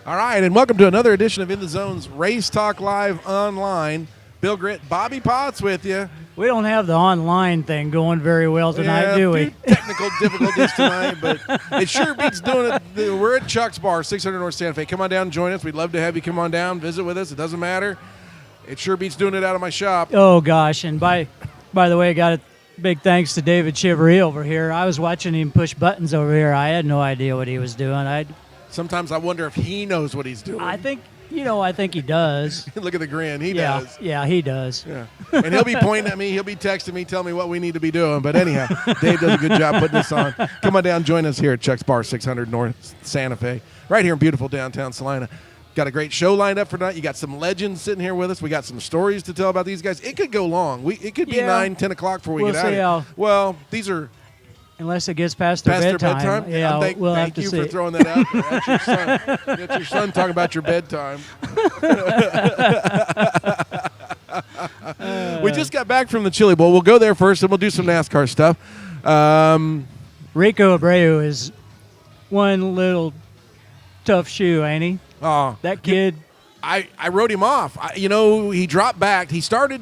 All right, and welcome to another edition of In the Zone's Race Talk Live Online. Bill Gritt, Bobby Potts with you. We don't have the online thing going very well tonight, do we? Technical difficulties tonight, but it sure beats doing it. We're at Chuck's Bar, 600 North Santa Fe. Come on down and join us. We'd love to have you come on down, visit with us. It doesn't matter. It sure beats doing it out of my shop. Oh, gosh. And by the way, I got a big thanks to David Chivery over here. I was watching him push buttons over here. I had no idea what he was doing. Sometimes I wonder if he knows what he's doing. I think he does. Look at the grin. He does. Yeah, he does. Yeah. And he'll be pointing at me. He'll be texting me, telling me what we need to be doing. But anyhow, Dave does a good job putting this on. Come on down, join us here at Chuck's Bar, 600 North Santa Fe, right here in beautiful downtown Salina. Got a great show lined up for tonight. You got some legends sitting here with us. We got some stories to tell about these guys. It could go long. It could be 9, 10 o'clock before we get out of here. Well, these are... Unless it gets past their bedtime. Yeah, we'll thank have to you see. for throwing that out there. That's your son talking about your bedtime. We just got back from the Chili Bowl. We'll go there first, and we'll do some NASCAR stuff. Rico Abreu is one little tough shoe, ain't he? Oh, that kid. I wrote him off. He dropped back. He started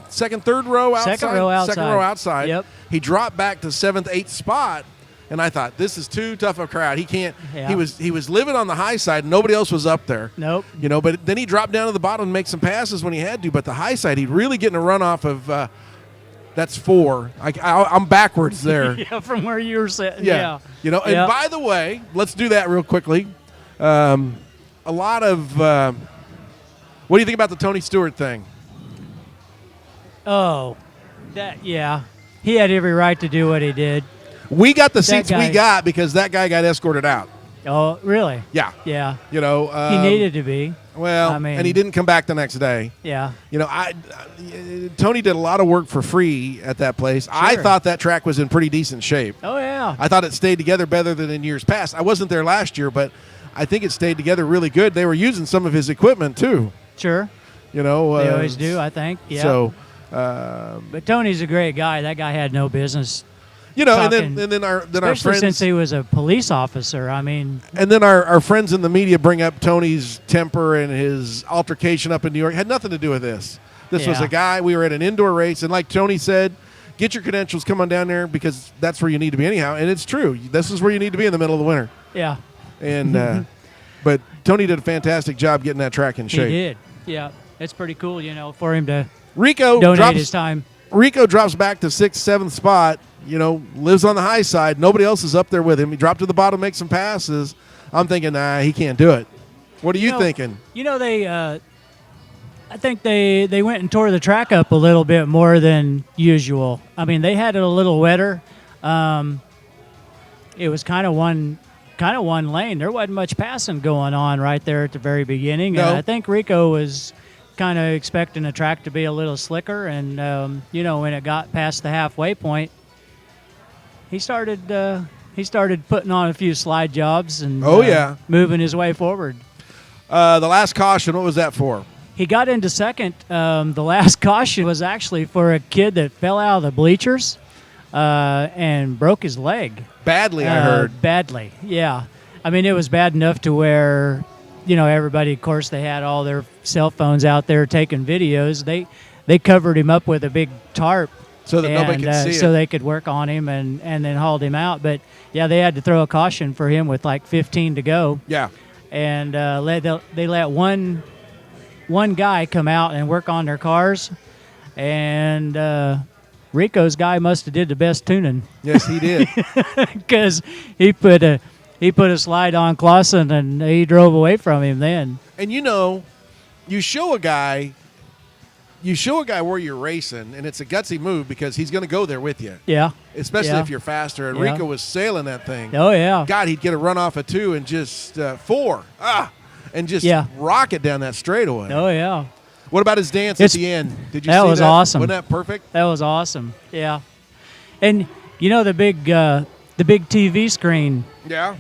second, third row outside. Second row outside. Yep. He dropped back to 7th, 8th spot, and I thought, this is too tough a crowd. He can't. Yeah. He was living on the high side. Nobody else was up there. Nope. But then he dropped down to the bottom and make some passes when he had to. But the high side, he'd really getting a run off of. That's 4. I'm backwards there. Yeah, from where you were sitting. Yeah. Yeah. And by the way, let's do that real quickly. A lot of. What do you think about the Tony Stewart thing? Oh, yeah. He had every right to do what he did. We got the seats we got because that guy got escorted out. Oh, really? Yeah. Yeah. He needed to be. Well, and he didn't come back the next day. Yeah. Tony did a lot of work for free at that place. Sure. I thought that track was in pretty decent shape. Oh, yeah. I thought it stayed together better than in years past. I wasn't there last year, but I think it stayed together really good. They were using some of his equipment, too. Sure. They always do, I think. Yeah. So, but Tony's a great guy. That guy had no business. And then our friends, since he was a police officer. I mean, and then our friends in the media bring up Tony's temper and his altercation up in New York. It had nothing to do with this. This was a guy. We were at an indoor race, and like Tony said, get your credentials, come on down there because that's where you need to be anyhow. And it's true. This is where you need to be in the middle of the winter. Yeah. And but Tony did a fantastic job getting that track in shape. He did. Yeah, it's pretty cool, for him to donate his time. Rico drops back to 6th, 7th spot, lives on the high side. Nobody else is up there with him. He dropped to the bottom, makes some passes. I'm thinking, he can't do it. What are you thinking? I think they went and tore the track up a little bit more than usual. I mean, they had it a little wetter. It was kind of one lane. There wasn't much passing going on right there at the very beginning. No. And I think Rico was kind of expecting the track to be a little slicker. And, when it got past the halfway point, he started putting on a few slide jobs and moving his way forward. The last caution, what was that for? He got into second. The last caution was actually for a kid that fell out of the bleachers and broke his leg. Badly, I heard. Badly, yeah. I mean, it was bad enough to where, everybody, of course, they had all their cell phones out there taking videos. They covered him up with a big tarp. So that nobody could see it. So they could work on him and then hauled him out. But, yeah, they had to throw a caution for him with like 15 to go. Yeah. And they let one guy come out and work on their cars. And Rico's guy must have did the best tuning. Yes, he did. Because he put a slide on Clausen and he drove away from him then. And you show a guy where you're racing, and it's a gutsy move because he's going to go there with you. Yeah. Especially if you're faster. And Rico was sailing that thing. Oh, yeah. God, he'd get a run off of 2 and just 4. And just rock it down that straightaway. Oh, yeah. What about his dance at the end? Did you see that? That was awesome. Wasn't that perfect? That was awesome. Yeah. And the big TV screen. Yeah.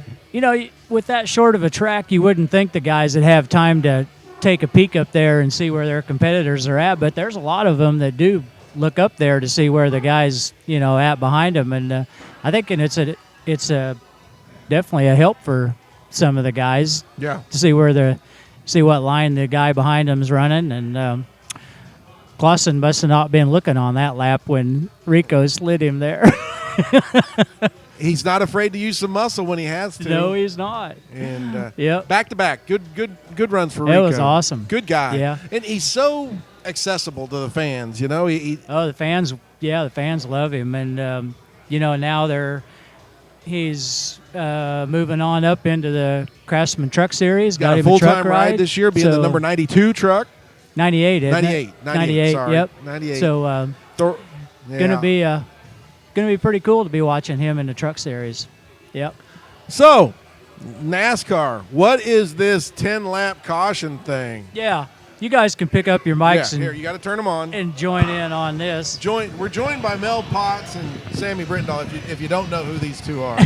With that short of a track, you wouldn't think the guys would have time to take a peek up there and see where their competitors are at, but there's a lot of them that do look up there to see where the guys, at behind them, and I think it's definitely a help for some of the guys Yeah. to see what line the guy behind him's running, and Clausen must have not been looking on that lap when Rico slid him there. He's not afraid to use some muscle when he has to. No, he's not. And Yep. back to back, good runs for It Rico. was awesome. Good guy. Yeah. And he's so accessible to the fans. You know, he Oh, the fans love him, and now he's moving on up into the Craftsman Truck Series. got a him full-time truck ride this year, being the So, number 92 truck. 98, isn't 98, it? 98, sorry. Yep. 98. So Thor- gonna yeah. be pretty cool to be watching him in the Truck Series. Yep. So, NASCAR, what is this 10-lap caution thing? Yeah. You guys can pick up your mics Yeah, here, you got to turn them on. and join in on this. We're joined by Mel Potts and Sammy Brittendahl, if you don't know who these two are.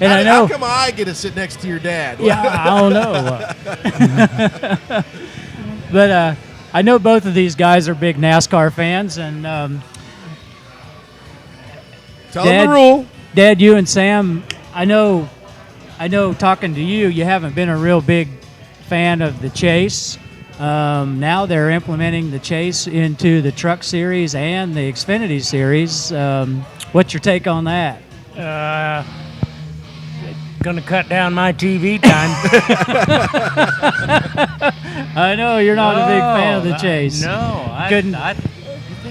And I How know. come I get to sit next to your dad? Yeah, I don't know. But I know both of these guys are big NASCAR fans, and Tell them the rule. Dad, you and Sam, I know. Talking to you, you haven't been a real big fan of the Chase. Now they're implementing the Chase into the Truck Series and the Xfinity Series. What's your take on that? Going to cut down my TV time. I know you're not a big fan of the Chase. I Couldn't- I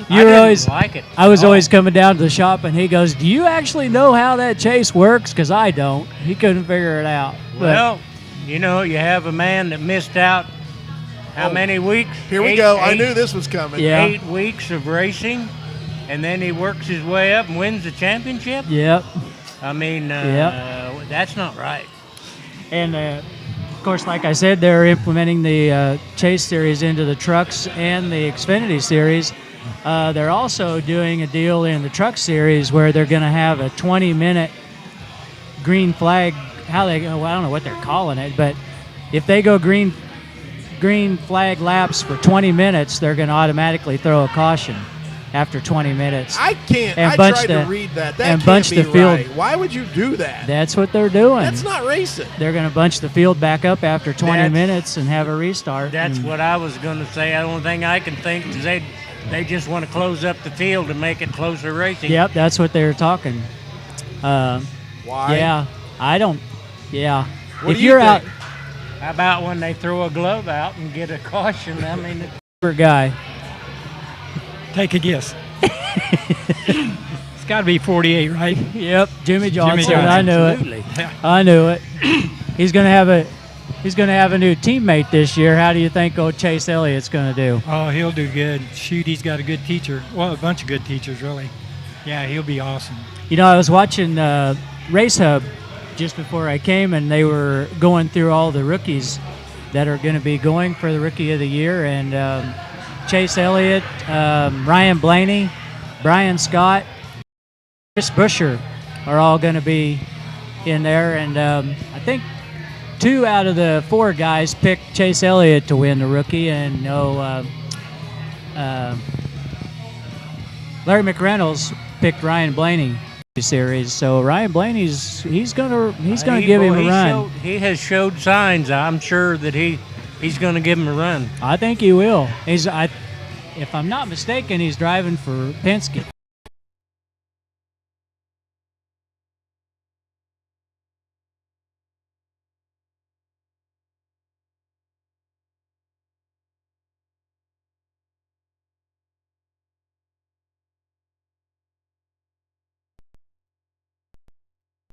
You I were didn't always. like it. I was Oh. always coming down to the shop, and he goes, "Do you actually know how that Chase works?" Because I don't. He couldn't figure it out. But Well, you have a man that missed out how Oh, many weeks? Here we Eight- go. I eight- knew this was coming. Yeah. 8 weeks of racing, and then he works his way up and wins the championship? yep. I mean, Yep. that's not right. And of course, like I said, they're implementing the Chase Series into the trucks and the Xfinity Series. They're also doing a deal in the Truck Series where they're going to have a 20-minute green flag. I don't know what they're calling it, but if they go green flag laps for 20 minutes, they're going to automatically throw a caution after 20 minutes. I can't. And I bunch tried to the- read that. That and can't bunch be the field. right. Why would you do that? That's what they're doing. That's not racing. They're going to bunch the field back up after 20 That's- minutes and have a restart. That's and- what I was going to say. The only thing I can think is they just want to close up the field and make it closer racing. Yep, that's what they're talking. Why? Yeah, I don't. Yeah, What if do you you're think? How about when they throw a glove out and get a caution? I mean, out, guy. Take a guess. It's got to be 48, right? Yep, Jimmy Johnson. Johnson. I knew it. absolutely. I knew it. He's gonna have a new teammate this year. How do you think old Chase Elliott's gonna do? Oh, he'll do good. Shoot, he's got a good teacher. Well, a bunch of good teachers, really. Yeah, he'll be awesome. You know, I was watching Race Hub just before I came, and they were going through all the rookies that are going to be going for the Rookie of the Year, and Chase Elliott, Ryan Blaney, Brian Scott, Chris Buescher are all going to be in there, and I think 2 out of the 4 guys picked Chase Elliott to win the Rookie, and Larry McReynolds picked Ryan Blaney series. So Ryan Blaney's he's gonna give him a run. He has showed signs. I'm sure that he's going to give him a run. I think he will. If I'm not mistaken, he's driving for Penske.